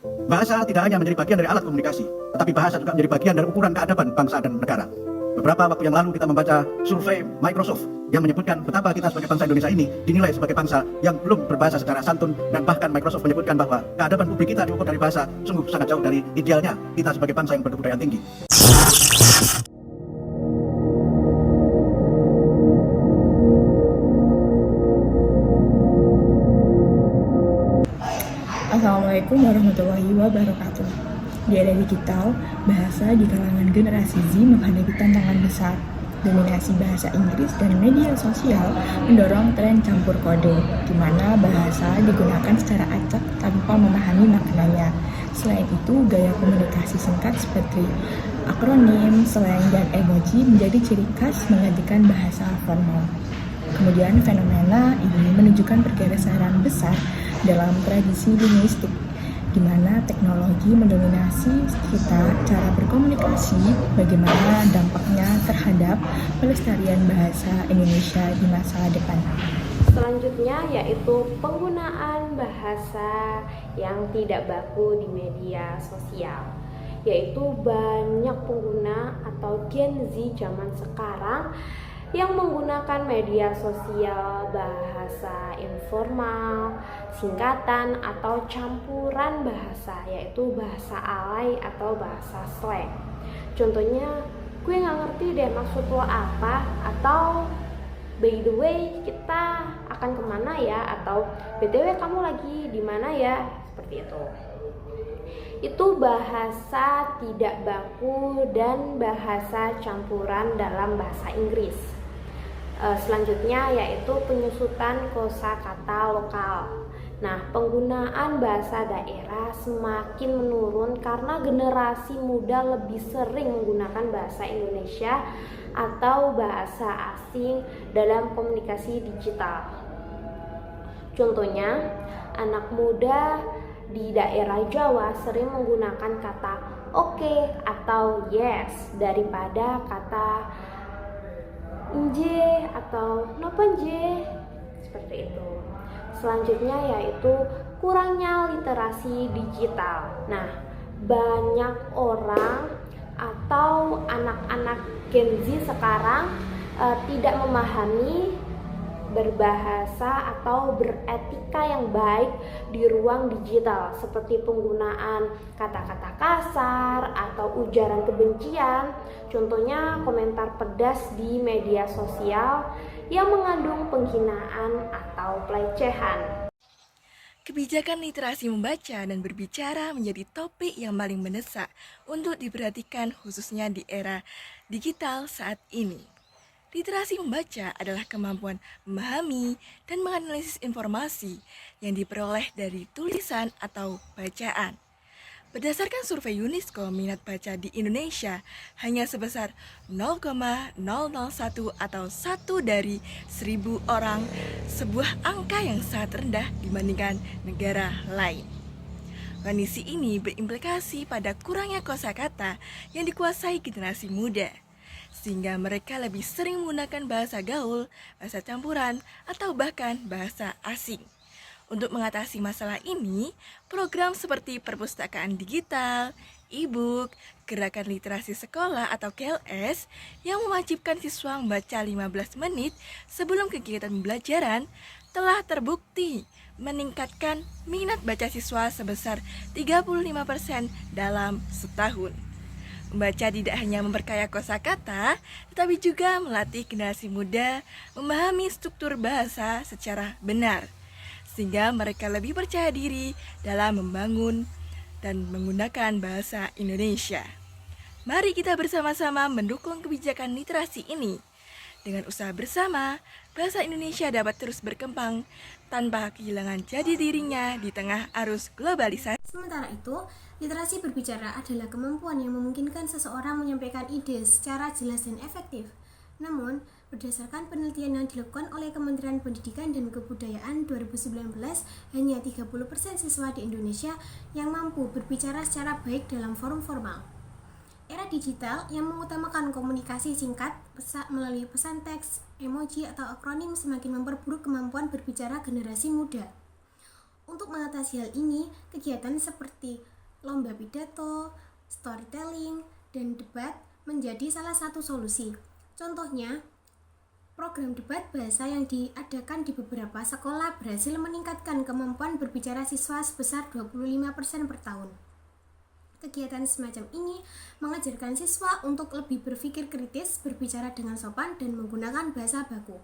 Bahasa tidak hanya menjadi bagian dari alat komunikasi, tetapi bahasa juga menjadi bagian dari ukuran keadaban bangsa dan negara. Beberapa waktu yang lalu kita membaca survei Microsoft yang menyebutkan betapa kita sebagai bangsa Indonesia ini dinilai sebagai bangsa yang belum berbahasa secara santun, dan bahkan Microsoft menyebutkan bahwa keadaban publik kita diukur dari bahasa sungguh sangat jauh dari idealnya kita sebagai bangsa yang berkebudayaan tinggi. Assalamualaikum warahmatullahi wabarakatuh. Di era digital, bahasa di kalangan generasi Z menghadapi tantangan besar. Dominasi bahasa Inggris dan media sosial mendorong tren campur kode, di mana bahasa digunakan secara acak tanpa memahami maknanya. Selain itu, gaya komunikasi singkat seperti akronim, slang, dan emoji menjadi ciri khas menggantikan bahasa formal. Kemudian fenomena ini menunjukkan pergeseran besar dalam tradisi linguistik, di mana teknologi mendominasi kita cara berkomunikasi, bagaimana dampaknya terhadap pelestarian bahasa Indonesia di masa depan. Selanjutnya yaitu penggunaan bahasa yang tidak baku di media sosial, yaitu banyak pengguna atau Gen Z zaman sekarang yang menggunakan media sosial bahasa informal, singkatan atau campuran bahasa, yaitu bahasa alay atau bahasa slang. Contohnya, gue nggak ngerti deh maksud lo apa, atau by the way kita akan kemana ya, atau btw kamu lagi di mana ya, seperti itu. Itu bahasa tidak baku dan bahasa campuran dalam bahasa Inggris. Selanjutnya yaitu penyusutan kosakata lokal. Nah, penggunaan bahasa daerah semakin menurun karena generasi muda lebih sering menggunakan bahasa Indonesia atau bahasa asing dalam komunikasi digital. Contohnya, anak muda di daerah Jawa sering menggunakan kata oke atau yes daripada kata nje atau napa nje, seperti itu. Selanjutnya yaitu kurangnya literasi digital. Nah, banyak orang atau anak-anak Gen Z sekarang tidak memahami berbahasa atau beretika yang baik di ruang digital, seperti penggunaan kata-kata kasar atau ujaran kebencian. Contohnya komentar pedas di media sosial yang mengandung penghinaan atau pelecehan. Kebijakan literasi membaca dan berbicara menjadi topik yang paling mendesak untuk diperhatikan khususnya di era digital saat ini. Literasi membaca adalah kemampuan memahami dan menganalisis informasi yang diperoleh dari tulisan atau bacaan. Berdasarkan survei UNESCO, minat baca di Indonesia hanya sebesar 0,001 atau 1 dari 1.000 orang, sebuah angka yang sangat rendah dibandingkan negara lain. Kondisi ini berimplikasi pada kurangnya kosakata yang dikuasai generasi muda, sehingga mereka lebih sering menggunakan bahasa gaul, bahasa campuran, atau bahkan bahasa asing. Untuk mengatasi masalah ini, program seperti perpustakaan digital, e-book, gerakan literasi sekolah atau GLS yang mewajibkan siswa membaca 15 menit sebelum kegiatan pembelajaran telah terbukti meningkatkan minat baca siswa sebesar 35% dalam setahun. Membaca tidak hanya memperkaya kosakata, tetapi juga melatih generasi muda memahami struktur bahasa secara benar, sehingga mereka lebih percaya diri dalam membangun dan menggunakan bahasa Indonesia. Mari kita bersama-sama mendukung kebijakan literasi ini. Dengan usaha bersama, bahasa Indonesia dapat terus berkembang tanpa kehilangan jati dirinya di tengah arus globalisasi. Sementara itu, literasi berbicara adalah kemampuan yang memungkinkan seseorang menyampaikan ide secara jelas dan efektif. Namun, berdasarkan penelitian yang dilakukan oleh Kementerian Pendidikan dan Kebudayaan 2019, hanya 30% siswa di Indonesia yang mampu berbicara secara baik dalam forum formal. Era digital yang mengutamakan komunikasi singkat melalui pesan teks, emoji, atau akronim semakin memperburuk kemampuan berbicara generasi muda. Untuk mengatasi hal ini, kegiatan seperti lomba pidato, storytelling, dan debat menjadi salah satu solusi. Contohnya, program debat bahasa yang diadakan di beberapa sekolah berhasil meningkatkan kemampuan berbicara siswa sebesar 25% per tahun. Kegiatan semacam ini mengajarkan siswa untuk lebih berpikir kritis, berbicara dengan sopan, dan menggunakan bahasa baku.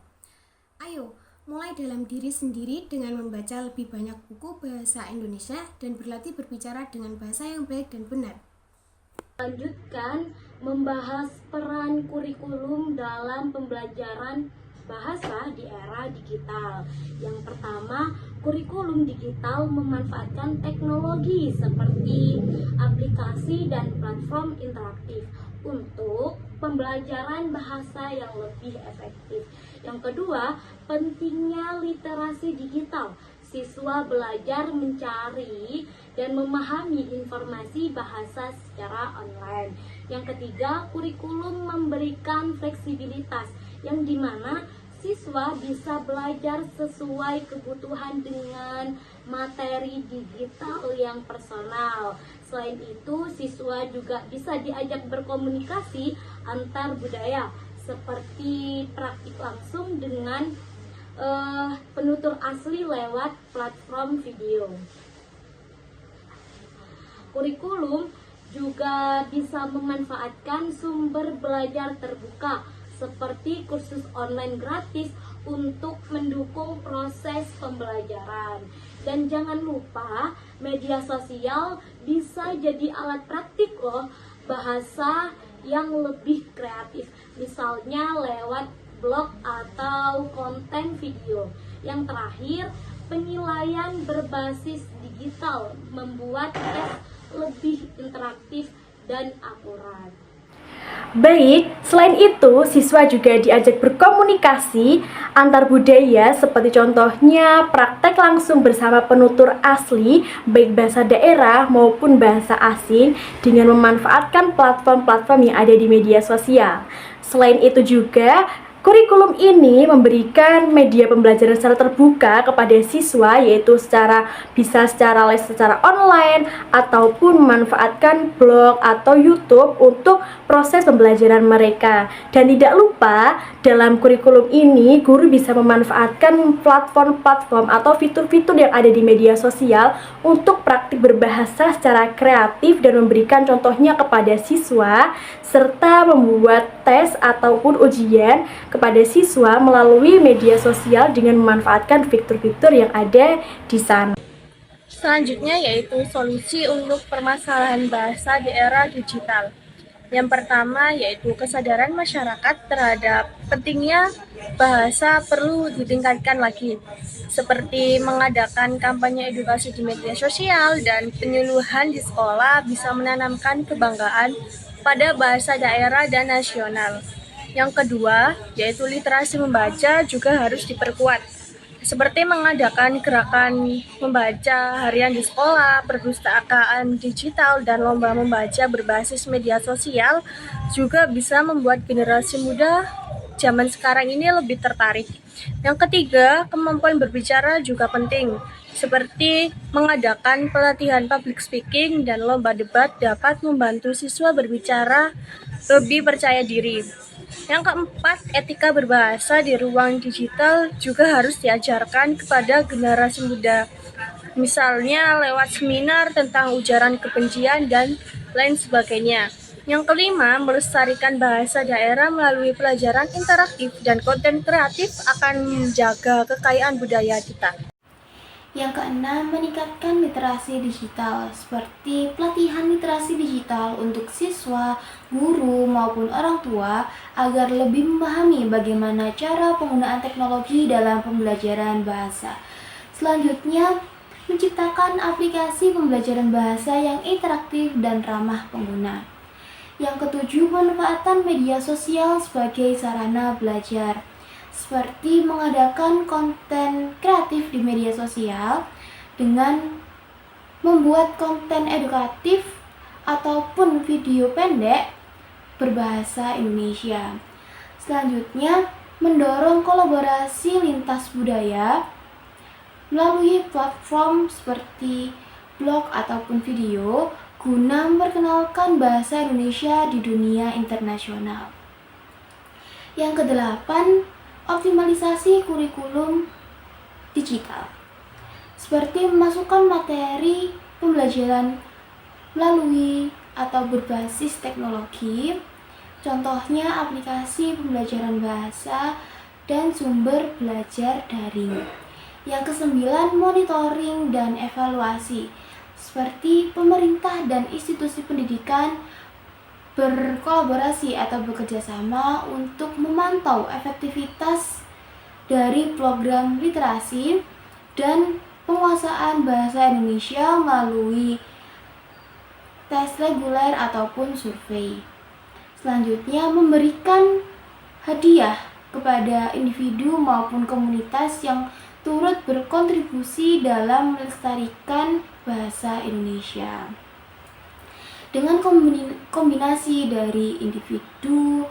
Ayo, mulai dalam diri sendiri dengan membaca lebih banyak buku bahasa Indonesia dan berlatih berbicara dengan bahasa yang baik dan benar. Lanjutkan membahas peran kurikulum dalam pembelajaran bahasa di era digital. Yang pertama, kurikulum digital memanfaatkan teknologi seperti aplikasi dan platform interaktif untuk pembelajaran bahasa yang lebih efektif. Yang kedua, pentingnya literasi digital. Siswa belajar mencari dan memahami informasi bahasa secara online. Yang ketiga, kurikulum memberikan fleksibilitas yang dimana siswa bisa belajar sesuai kebutuhan dengan materi digital yang personal. Selain itu, siswa juga bisa diajak berkomunikasi antar budaya seperti praktik langsung dengan penutur asli lewat platform video. Kurikulum juga bisa memanfaatkan sumber belajar terbuka seperti kursus online gratis untuk mendukung proses pembelajaran. Dan jangan lupa, media sosial bisa jadi alat praktik loh bahasa yang lebih kreatif, misalnya lewat blog atau konten video. Yang terakhir, penilaian berbasis digital membuat tes lebih interaktif dan akurat. Baik, selain itu siswa juga diajak berkomunikasi antar budaya seperti contohnya praktek langsung bersama penutur asli baik bahasa daerah maupun bahasa asing dengan memanfaatkan platform-platform yang ada di media sosial. Selain itu juga kurikulum ini memberikan media pembelajaran secara terbuka kepada siswa, yaitu bisa secara les secara online ataupun memanfaatkan blog atau YouTube untuk proses pembelajaran mereka. Dan tidak lupa, dalam kurikulum ini guru bisa memanfaatkan platform-platform atau fitur-fitur yang ada di media sosial untuk praktik berbahasa secara kreatif dan memberikan contohnya kepada siswa, serta membuat tes ataupun ujian kepada siswa melalui media sosial dengan memanfaatkan fitur-fitur yang ada di sana. Selanjutnya yaitu solusi untuk permasalahan bahasa di era digital. Yang pertama yaitu kesadaran masyarakat terhadap pentingnya bahasa perlu ditingkatkan lagi, seperti mengadakan kampanye edukasi di media sosial dan penyuluhan di sekolah bisa menanamkan kebanggaan pada bahasa daerah dan nasional. Yang kedua, yaitu literasi membaca juga harus diperkuat, seperti mengadakan gerakan membaca harian di sekolah, perpustakaan digital, dan lomba membaca berbasis media sosial juga bisa membuat generasi muda zaman sekarang ini lebih tertarik. Yang ketiga, kemampuan berbicara juga penting, seperti mengadakan pelatihan public speaking dan lomba debat dapat membantu siswa berbicara lebih percaya diri. Yang keempat, etika berbahasa di ruang digital juga harus diajarkan kepada generasi muda, misalnya lewat seminar tentang ujaran kebencian dan lain sebagainya. Yang kelima, melestarikan bahasa daerah melalui pelajaran interaktif dan konten kreatif akan menjaga kekayaan budaya kita. Yang keenam, meningkatkan literasi digital seperti pelatihan literasi digital untuk siswa, guru, maupun orang tua agar lebih memahami bagaimana cara penggunaan teknologi dalam pembelajaran bahasa. Selanjutnya, menciptakan aplikasi pembelajaran bahasa yang interaktif dan ramah pengguna. Yang ketujuh, pemanfaatan media sosial sebagai sarana belajar, seperti mengadakan konten kreatif di media sosial dengan membuat konten edukatif ataupun video pendek berbahasa Indonesia. Selanjutnya, mendorong kolaborasi lintas budaya melalui platform seperti blog ataupun video guna memperkenalkan bahasa Indonesia di dunia internasional. Yang kedelapan, optimalisasi kurikulum digital. Seperti memasukkan materi pembelajaran melalui atau berbasis teknologi, contohnya aplikasi pembelajaran bahasa dan sumber belajar daring. Yang kesembilan, monitoring dan evaluasi. Seperti pemerintah dan institusi pendidikan berkolaborasi atau bekerja sama untuk memantau efektivitas dari program literasi dan penguasaan bahasa Indonesia melalui tes reguler ataupun survei. Selanjutnya, memberikan hadiah kepada individu maupun komunitas yang turut berkontribusi dalam melestarikan bahasa Indonesia. Dengan kombinasi dari individu,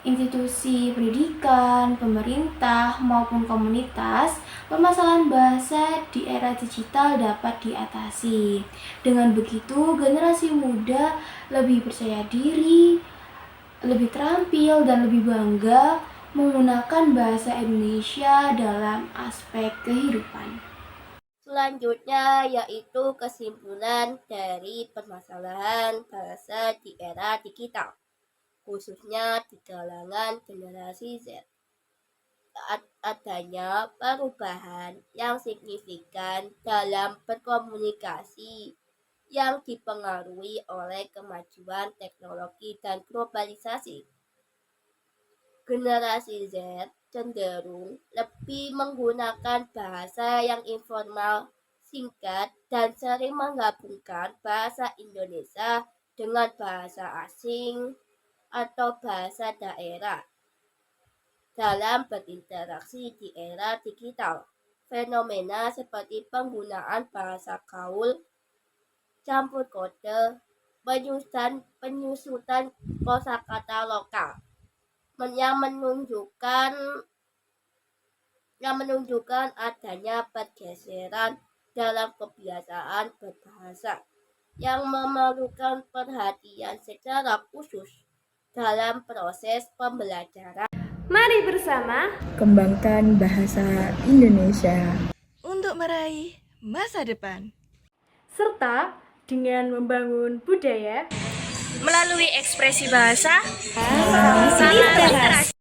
institusi pendidikan, pemerintah, maupun komunitas, permasalahan bahasa di era digital dapat diatasi. Dengan begitu, generasi muda lebih percaya diri, lebih terampil, dan lebih bangga menggunakan bahasa Indonesia dalam aspek kehidupan. Selanjutnya yaitu kesimpulan dari permasalahan bahasa di era digital, khususnya di kalangan generasi Z. Adanya perubahan yang signifikan dalam berkomunikasi yang dipengaruhi oleh kemajuan teknologi dan globalisasi. Generasi Z cenderung lebih menggunakan bahasa yang informal, singkat, dan sering menggabungkan bahasa Indonesia dengan bahasa asing atau bahasa daerah. Dalam berinteraksi di era digital, fenomena seperti penggunaan bahasa gaul, campur kode, penyusutan kosakata lokal yang menunjukkan adanya pergeseran dalam kebiasaan berbahasa yang memerlukan perhatian secara khusus dalam proses pembelajaran. Mari bersama Kembangkan bahasa Indonesia untuk meraih masa depan. serta dengan membangun budaya Melalui ekspresi bahasa, literasi.